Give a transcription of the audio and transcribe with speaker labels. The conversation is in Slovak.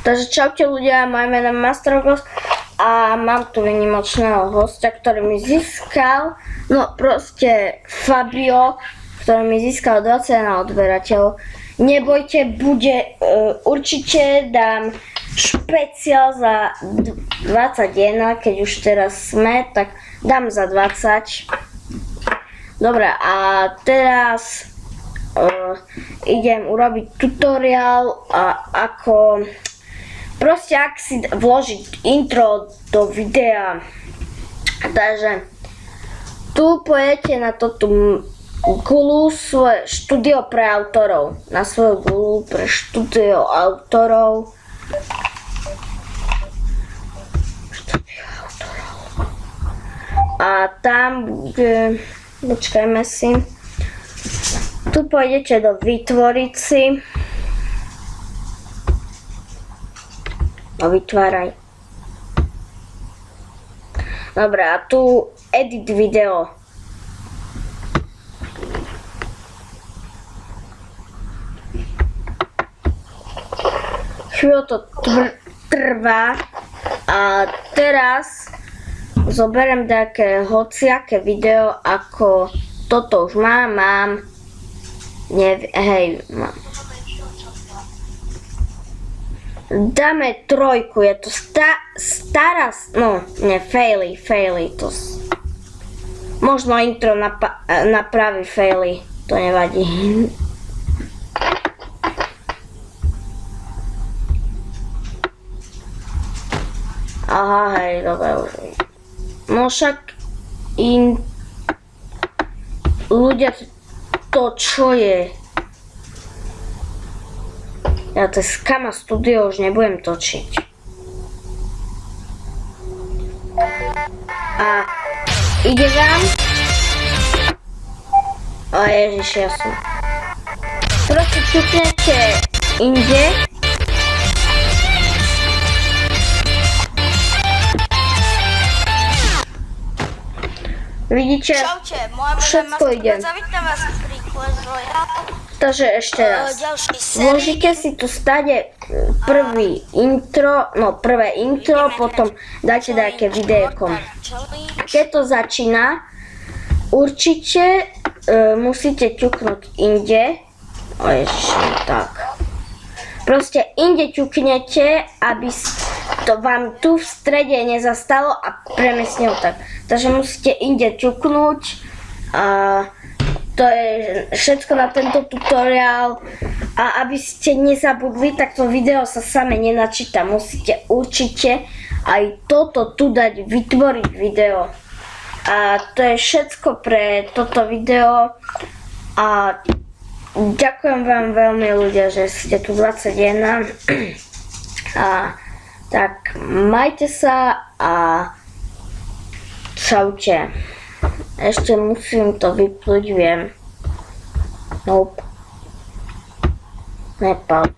Speaker 1: Takže čaute ľudia, moje meno je Mastrogos a mám tu výnimočného hostia, ktorý mi získal, no proste Fabio, ktorý mi získal 21 odberateľov. Nebojte, bude, určite dám špeciál za 21, keď už teraz sme, tak dám za 20. Dobre, a teraz idem urobiť tutoriál, ako proste ak si vložiť intro do videa. Takže tu pôjdete na toto Gulu, svoje štúdio pre autorov, na svoju Gulu pre štúdio autorov. A tam bude, počkajme si, tu pôjdete do vytvoriť si. No vytváraj. Dobre, a tu edit video. Chvíľu to trvá a teraz zoberiem také hociaké video, ako toto už mám, mám. Dáme trojku, je to stará, no, ne, faily, to možno intro napraví faily, to nevadí. Aha, hej, dobre, už. No však ľudia, to čo je? Ja to Skama Studio už nebudem točiť. A ide vám? O ježiš, jasno. Proste ťuknete inde. Vidíte?
Speaker 2: Čaute,
Speaker 1: všetko ide.
Speaker 2: Zavítam vás pri Clash Royale.
Speaker 1: Takže ešte raz. Vložite si tu stade prvé intro, potom dáte nejaké videjko. Keď to začína, určite musíte ťuknúť inde. O ježiš, tak. Proste inde ťuknete, aby to vám tu v strede nezastalo a premiestnilo tak. Takže musíte inde ťuknúť. To je všetko na tento tutoriál a aby ste nezabudli, tak to video sa same nenačíta. Musíte určite aj toto tu dať, vytvoriť video. A to je všetko pre toto video a ďakujem vám veľmi ľudia, že ste tu 21 a tak majte sa a čaute. Ešte musím to vypnúť, viem. Nope. Nepal.